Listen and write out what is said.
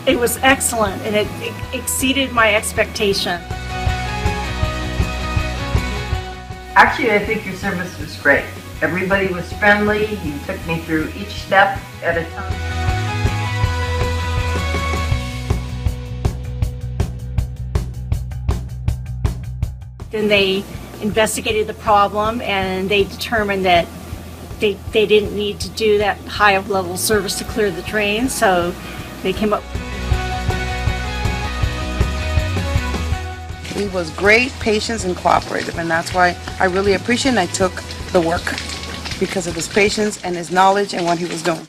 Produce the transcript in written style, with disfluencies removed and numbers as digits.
It was excellent, and it exceeded my expectation. Actually, I think your service was great. Everybody was friendly. You took me through each step at a time. Then they investigated the problem, and they determined that they didn't need to do that high of level service to clear the drain, so they came up. He was great, patient, and cooperative, and that's why I really appreciate it, and I took the work because of his patience and his knowledge and what he was doing.